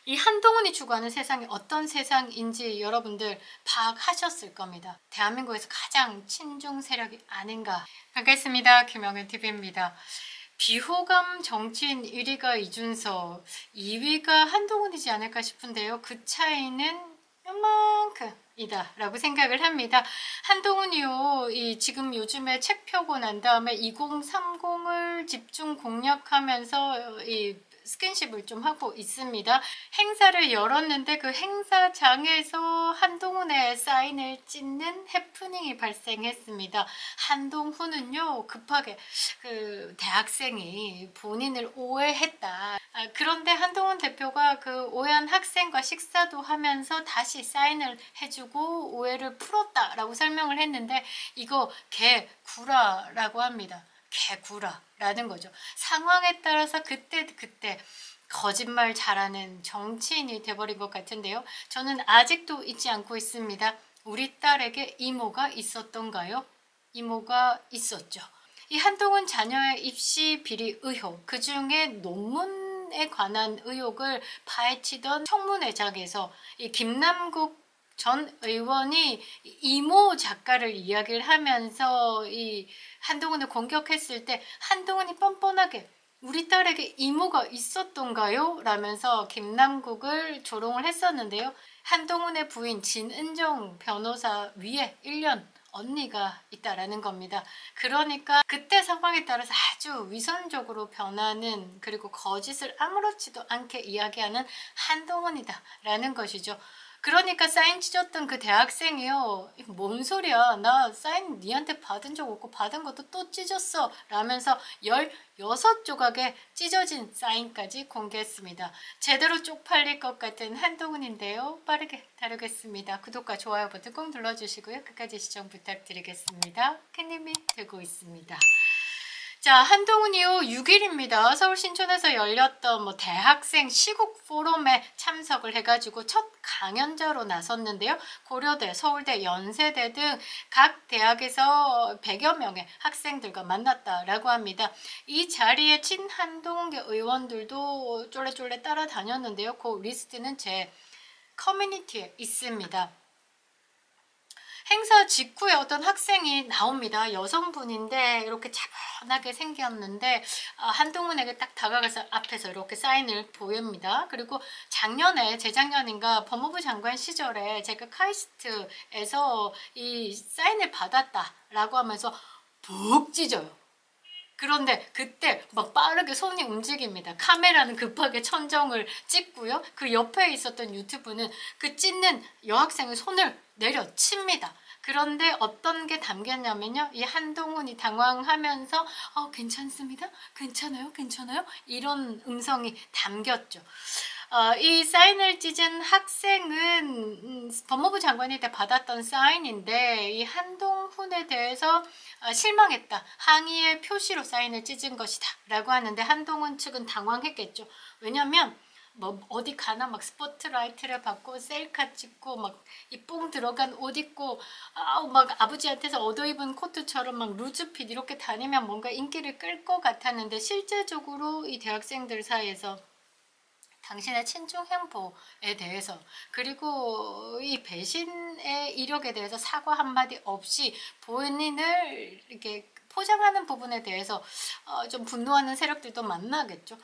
이 한동훈이 추구하는 세상이 어떤 세상인지 여러분들 파악하셨을 겁니다. 대한민국에서 가장 친중 세력이 아닌가. 반갑습니다. 김영은TV입니다. 비호감 정치인 1위가 이준석, 2위가 한동훈이지 않을까 싶은데요. 그 차이는 요만큼이다 라고 생각을 합니다. 한동훈이요, 지금 요즘에 책 펴고 난 다음에 2030을 집중 공략하면서 스킨십을 좀 하고 있습니다. 행사를 열었는데 그 행사장에서 한동훈의 사인을 찍는 해프닝이 발생했습니다. 한동훈은요, 급하게 그 대학생이 본인을 오해했다. 그런데 한동훈 대표가 그 오해한 학생과 식사도 하면서 다시 사인을 해주고 오해를 풀었다라고 설명을 했는데, 이거 개구라라고 합니다. 개구라라는 거죠. 상황에 따라서 그때 거짓말 잘하는 정치인이 돼버린 것 같은데요. 저는 아직도 잊지 않고 있습니다. 우리 딸에게 이모가 있었던가요? 이모가 있었죠. 이 한동훈 자녀의 입시 비리 의혹, 그 중에 논문에 관한 의혹을 파헤치던 청문회장에서 이 김남국 전 의원이 이모 작가를 이야기를 하면서 이 한동훈을 공격했을 때, 한동훈이 뻔뻔하게 우리 딸에게 이모가 있었던가요? 라면서 김남국을 조롱을 했었는데요. 한동훈의 부인 진은정 변호사 위에 1년 언니가 있다라는 겁니다. 그러니까 그때 상황에 따라서 아주 위선적으로 변하는, 그리고 거짓을 아무렇지도 않게 이야기하는 한동훈이다 라는 것이죠. 그러니까 사인 찢었던 그 대학생이요, 뭔 소리야, 나 사인 니한테 받은 적 없고 받은 것도 또 찢었어 라면서 16조각의 찢어진 사인까지 공개했습니다. 제대로 쪽팔릴 것 같은 한동훈인데요. 빠르게 다루겠습니다. 구독과 좋아요 버튼 꼭 눌러주시고요. 끝까지 시청 부탁드리겠습니다. 큰 힘이 되고 있습니다. 자, 한동훈이요, 6일입니다. 서울 신촌에서 열렸던 대학생 시국 포럼에 참석을 해가지고 첫 강연자로 나섰는데요. 고려대, 서울대, 연세대 등 각 대학에서 100여 명의 학생들과 만났다라고 합니다. 이 자리에 친한동훈계 의원들도 쫄래쫄래 따라다녔는데요. 그 리스트는 제 커뮤니티에 있습니다. 행사 직후에 어떤 학생이 나옵니다. 여성분인데 이렇게 차분하게 생겼는데 한동훈에게 딱 다가가서 앞에서 이렇게 사인을 보입니다. 그리고 재작년인가 법무부 장관 시절에 제가 카이스트에서 이 사인을 받았다라고 하면서 푹 찢어요. 그런데 그때 막 빠르게 손이 움직입니다. 카메라는 급하게 천정을 찍고요. 그 옆에 있었던 유튜브는 그 찢는 여학생의 손을 내려칩니다. 그런데 어떤 게 담겼냐면요, 이 한동훈이 당황하면서 괜찮습니다, 괜찮아요, 괜찮아요, 이런 음성이 담겼죠. 이 사인을 찢은 학생은 법무부 장관일 때 받았던 사인인데, 이 한동훈에 대해서 실망했다, 항의의 표시로 사인을 찢은 것이다 라고 하는데, 한동훈 측은 당황했겠죠. 왜냐면 어디 가나 막 스포트라이트를 받고 셀카 찍고 막 이 뽕 들어간 옷 입고 막 아버지한테서 얻어입은 코트처럼 막 루즈핏 이렇게 다니면 뭔가 인기를 끌 것 같았는데, 실제적으로 이 대학생들 사이에서 당신의 친중 행보에 대해서, 그리고 이 배신의 이력에 대해서 사과 한마디 없이 본인을 이렇게 포장하는 부분에 대해서 좀 분노하는 세력들도 만나겠죠.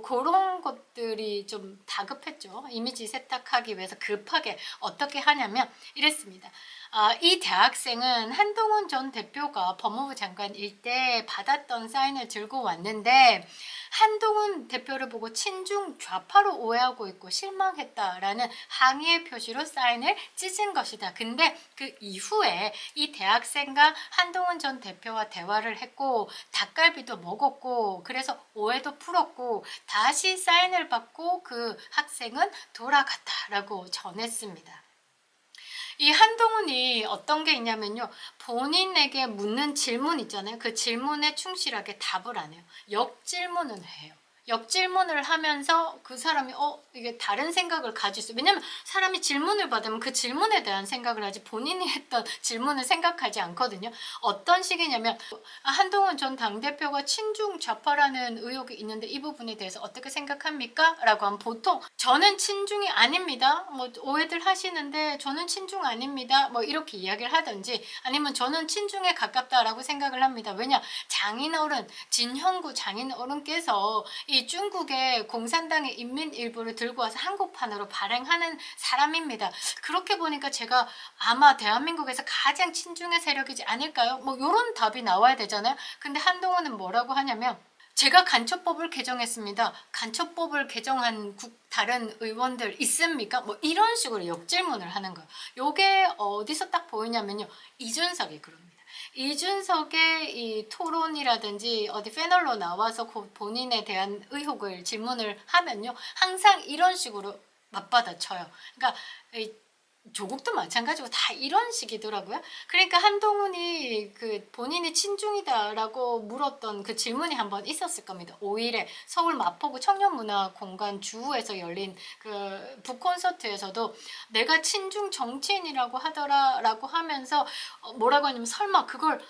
그런 것들이 좀 다급했죠. 이미지 세탁하기 위해서 급하게 어떻게 하냐면 이랬습니다. 이 대학생은 한동훈 전 대표가 법무부 장관일 때 받았던 사인을 들고 왔는데, 한동훈 대표를 보고 친중 좌파로 오해하고 있고 실망했다라는 항의의 표시로 사인을 찢은 것이다. 근데 그 이후에 이 대학생과 한동훈 전 대표와 대화를 했고 닭갈비도 먹었고, 그래서 오해도 풀었고 다시 사인을 받고 그 학생은 돌아갔다라고 전했습니다. 이 한동훈이 어떤 게 있냐면요, 본인에게 묻는 질문 있잖아요. 그 질문에 충실하게 답을 안 해요. 역질문은 해요. 역질문을 하면서 그 사람이 이게 다른 생각을 가질 수, 왜냐면 사람이 질문을 받으면 그 질문에 대한 생각을 하지 본인이 했던 질문을 생각하지 않거든요. 어떤 식이냐면 한동훈 전 당대표가 친중 좌파라는 의혹이 있는데 이 부분에 대해서 어떻게 생각합니까? 라고 하면 보통 저는 친중이 아닙니다. 뭐 오해들 하시는데 저는 친중 아닙니다. 뭐 이렇게 이야기를 하든지, 아니면 저는 친중에 가깝다라고 생각을 합니다. 왜냐, 장인어른 진형구 장인어른께서 이 중국의 공산당의 인민일보를 들고 와서 한국판으로 발행하는 사람입니다. 그렇게 보니까 제가 아마 대한민국에서 가장 친중의 세력이지 않을까요? 뭐 이런 답이 나와야 되잖아요. 근데 한동훈은 뭐라고 하냐면, 제가 간첩법을 개정했습니다. 간첩법을 개정한 다른 의원들 있습니까? 뭐 이런 식으로 역질문을 하는 거예요. 요게 어디서 딱 보이냐면요, 이준석이 그럽니다. 이준석의 이 토론이라든지 어디 패널로 나와서 본인에 대한 의혹을 질문을 하면요, 항상 이런 식으로 맞받아쳐요. 그러니까 조국도 마찬가지고 다 이런 식이더라고요. 그러니까 한동훈이 그 본인이 친중이다라고 물었던 그 질문이 한번 있었을 겁니다. 5일에 서울 마포구 청년문화공간 주우에서 열린 그 북콘서트에서도 내가 친중 정치인이라고 하더라라고 하면서 뭐라고 하냐면, 설마 그걸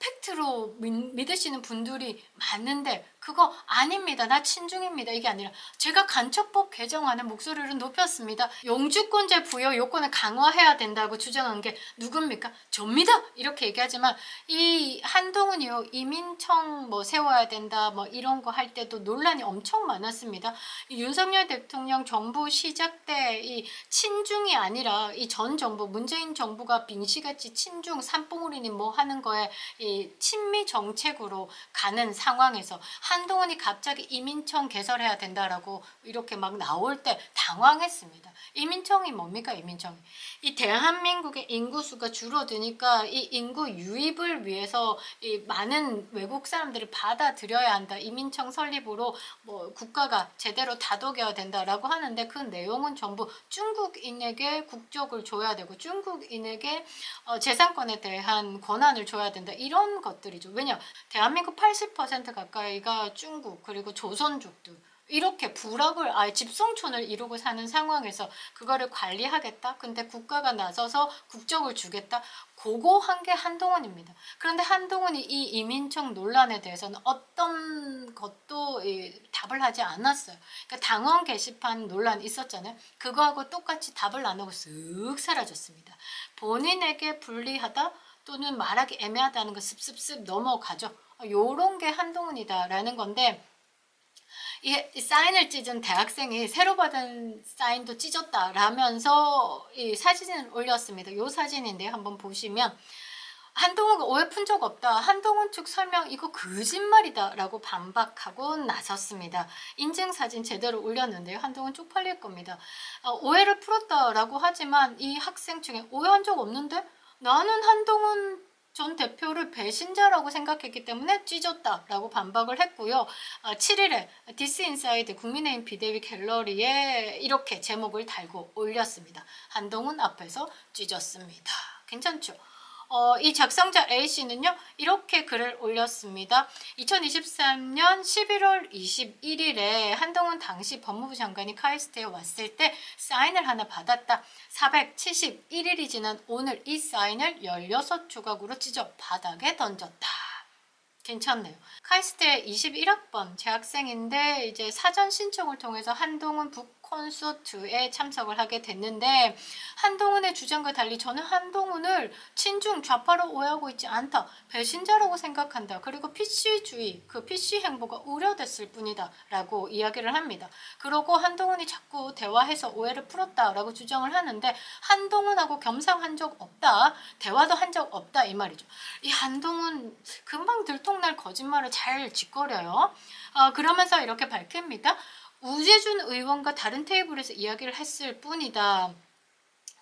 팩트로 믿으시는 분들이 많은데 그거 아닙니다. 나 친중입니다. 이게 아니라 제가 간첩법 개정안에 목소리를 높였습니다. 영주권제 부여 요건을 강화해야 된다고 주장한 게 누굽니까? 접니다. 이렇게 얘기하지만 이 한동훈이요, 이민청 뭐 세워야 된다 뭐 이런 거 할 때도 논란이 엄청 많았습니다. 이 윤석열 대통령 정부 시작 때 이 친중이 아니라 이 전 정부 문재인 정부가 빙시같이 친중 산봉우리님 뭐 하는 거에 이 친미 정책으로 가는 상황에서 한동훈이 갑자기 이민청 개설해야 된다라고 이렇게 막 나올 때 당황했습니다. 이민청이 뭡니까? 이민청이 이 대한민국의 인구수가 줄어드니까 이 인구 유입을 위해서 이 많은 외국 사람들을 받아들여야 한다. 이민청 설립으로 뭐 국가가 제대로 다독여야 된다라고 하는데, 그 내용은 전부 중국인에게 국적을 줘야 되고 중국인에게 재산권에 대한 권한을 줘야 된다. 이런 것들이죠. 왜냐, 대한민국 80% 가까이가 중국 그리고 조선족들, 이렇게 부락을 아예 집성촌을 이루고 사는 상황에서 그거를 관리하겠다? 근데 국가가 나서서 국적을 주겠다? 그거 한 게 한동훈입니다. 그런데 한동훈이 이 이민청 논란에 대해서는 어떤 것도 답을 하지 않았어요. 그러니까 당원 게시판 논란 있었잖아요. 그거하고 똑같이 답을 안 하고 쓱 사라졌습니다. 본인에게 불리하다 또는 말하기 애매하다는 거 습습습 넘어가죠. 요런 게 한동훈이다라는 건데, 이 사인을 찢은 대학생이 새로 받은 사인도 찢었다라면서 이 사진을 올렸습니다. 이 사진인데요. 한번 보시면 한동훈가 오해 푼 적 없다. 한동훈 측 설명 이거 거짓말이다 라고 반박하고 나섰습니다. 인증사진 제대로 올렸는데요. 한동훈 쪽팔릴 겁니다. 오해를 풀었다라고 하지만 이 학생 중에 오해한 적 없는데 나는 한동훈 전 대표를 배신자라고 생각했기 때문에 찢었다라고 반박을 했고요. 7일에 디스인사이드 국민의힘 비대위 갤러리에 이렇게 제목을 달고 올렸습니다. 한동훈 앞에서 찢었습니다. 괜찮죠? 이 작성자 A씨는요, 이렇게 글을 올렸습니다. 2023년 11월 21일에 한동훈 당시 법무부 장관이 카이스트에 왔을 때 사인을 하나 받았다. 471일이 지난 오늘 이 사인을 16조각으로 찢어 바닥에 던졌다. 괜찮네요. 카이스트의 21학번 재학생인데 이제 사전 신청을 통해서 한동훈 북콘서트에 참석을 하게 됐는데, 한동훈의 주장과 달리 저는 한동훈을 친중 좌파로 오해하고 있지 않다. 배신자라고 생각한다. 그리고 PC주의, 그 PC 행보가 우려됐을 뿐이다. 라고 이야기를 합니다. 그러고 한동훈이 자꾸 대화해서 오해를 풀었다. 라고 주장을 하는데, 한동훈하고 겸상한 적 없다. 대화도 한 적 없다. 이 말이죠. 이 한동훈 금방 들통날 거짓말을 잘 짓거려요. 그러면서 이렇게 밝힙니다. 우재준 의원과 다른 테이블에서 이야기를 했을 뿐이다.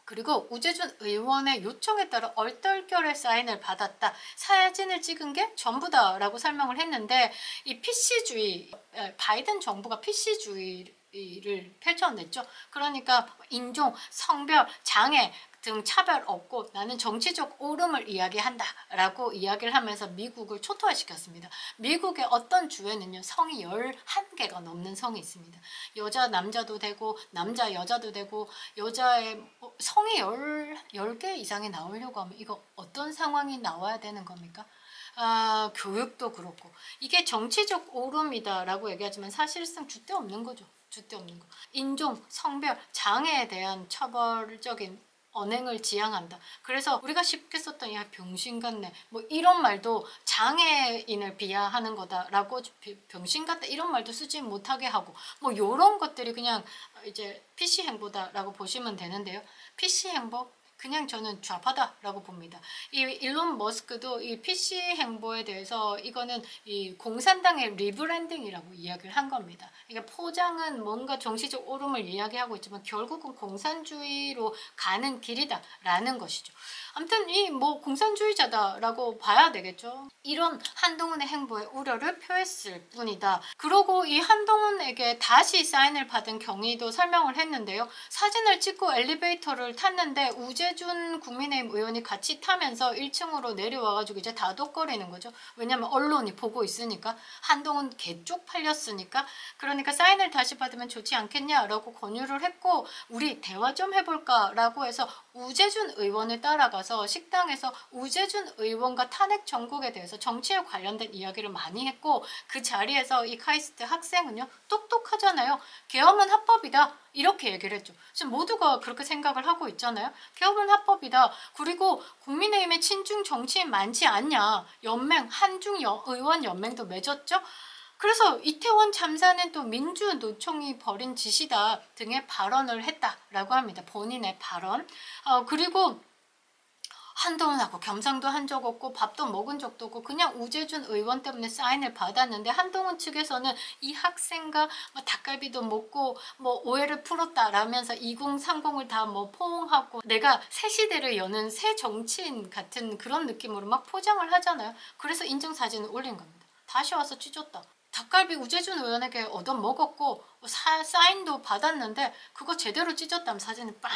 그리고 우재준 의원의 요청에 따라 얼떨결에 사인을 받았다. 사진을 찍은 게 전부다라고 설명을 했는데, 이 PC주의, 바이든 정부가 PC주의를 펼쳐냈죠. 그러니까 인종, 성별, 장애 등 차별 없고 나는 정치적 오름을 이야기한다 라고 이야기를 하면서 미국을 초토화시켰습니다. 미국의 어떤 주에는요 성이 11개가 넘는 성이 있습니다. 여자 남자도 되고 남자 여자도 되고 여자의 성이 10개 이상이 나오려고 하면 이거 어떤 상황이 나와야 되는 겁니까? 교육도 그렇고 이게 정치적 오름이다라고 얘기하지만 사실상 줏대 없는 거죠. 줏대 없는 거. 인종, 성별, 장애에 대한 처벌적인 언행을 지향한다. 그래서 우리가 쉽게 썼던 야 병신 같네 뭐 이런 말도 장애인을 비하하는 거다라고 병신 같다 이런 말도 쓰지 못하게 하고 뭐 이런 것들이 그냥 이제 PC 행보다라고 보시면 되는데요. PC 행보 그냥 저는 좌파다라고 봅니다. 이 일론 머스크도 이 PC 행보에 대해서 이거는 이 공산당의 리브랜딩이라고 이야기를 한 겁니다. 그러니까 포장은 뭔가 정치적 오름을 이야기하고 있지만 결국은 공산주의로 가는 길이다라는 것이죠. 아무튼 이 뭐 공산주의자다라고 봐야 되겠죠. 이런 한동훈의 행보에 우려를 표했을 뿐이다. 그리고 이 한동훈에게 다시 사인을 받은 경위도 설명을 했는데요. 사진을 찍고 엘리베이터를 탔는데 우재준 국민의힘 의원이 같이 타면서 1층으로 내려와가지고 이제 다독거리는 거죠. 왜냐면 언론이 보고 있으니까 한동훈 개쪽 팔렸으니까 그러니까 사인을 다시 받으면 좋지 않겠냐라고 권유를 했고 우리 대화 좀 해볼까 라고 해서 우재준 의원을 따라가서 식당에서 우재준 의원과 탄핵 정국에 대해서 정치에 관련된 이야기를 많이 했고 그 자리에서 이 카이스트 학생은요 똑똑하잖아요. 계엄은 합법이다 이렇게 얘기를 했죠. 지금 모두가 그렇게 생각을 하고 있잖아요. 계엄은 합법이다. 그리고 국민의힘에 친중 정치인 많지 않냐. 연맹 한중 의원 연맹도 맺었죠. 그래서 이태원 참사는 또 민주노총이 벌인 짓이다 등의 발언을 했다라고 합니다. 본인의 발언. 그리고 한동훈하고 겸상도 한 적 없고 밥도 먹은 적도 없고 그냥 우재준 의원 때문에 사인을 받았는데 한동훈 측에서는 이 학생과 뭐 닭갈비도 먹고 뭐 오해를 풀었다라면서 2030을 다 뭐 포옹하고 내가 새 시대를 여는 새 정치인 같은 그런 느낌으로 막 포장을 하잖아요. 그래서 인증사진을 올린 겁니다. 다시 와서 찢었다. 닭갈비 우재준 의원에게 얻어먹었고 사인도 받았는데 그거 제대로 찢었다면 사진은 빵!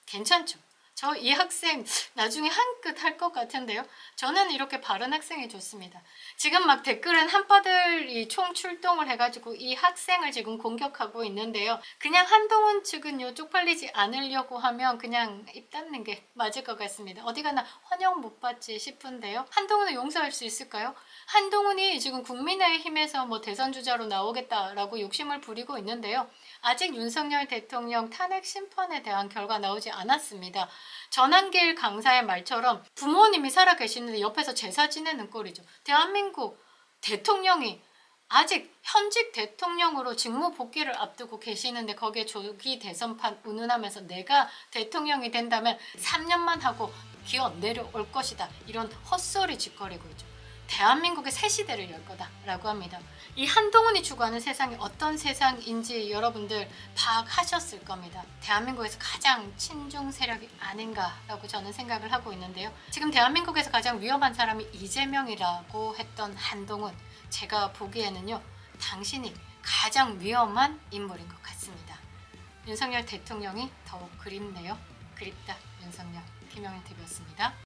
괜찮죠? 저 이 학생 나중에 한 끗 할 것 같은데요. 저는 이렇게 바른 학생이 좋습니다. 지금 막 댓글은 한파들이 총출동을 해가지고 이 학생을 지금 공격하고 있는데요. 그냥 한동훈 측은요 쪽팔리지 않으려고 하면 그냥 입 닫는 게 맞을 것 같습니다. 어디 가나 환영 못 받지 싶은데요. 한동훈을 용서할 수 있을까요? 한동훈이 지금 국민의힘에서 뭐 대선 주자로 나오겠다라고 욕심을 부리고 있는데요. 아직 윤석열 대통령 탄핵 심판에 대한 결과 나오지 않았습니다. 전한길 강사의 말처럼 부모님이 살아계시는데 옆에서 제사 지내는 꼴이죠. 대한민국 대통령이 아직 현직 대통령으로 직무 복귀를 앞두고 계시는데 거기에 조기 대선판 운운하면서 내가 대통령이 된다면 3년만 하고 기어 내려올 것이다. 이런 헛소리 짓거리고 있죠. 대한민국의 새 시대를 열 거다라고 합니다. 이 한동훈이 추구하는 세상이 어떤 세상인지 여러분들 파악하셨을 겁니다. 대한민국에서 가장 친중 세력이 아닌가라고 저는 생각을 하고 있는데요. 지금 대한민국에서 가장 위험한 사람이 이재명이라고 했던 한동훈, 제가 보기에는요. 당신이 가장 위험한 인물인 것 같습니다. 윤석열 대통령이 더욱 그립네요. 그립다 윤석열. 김영현 TV였습니다.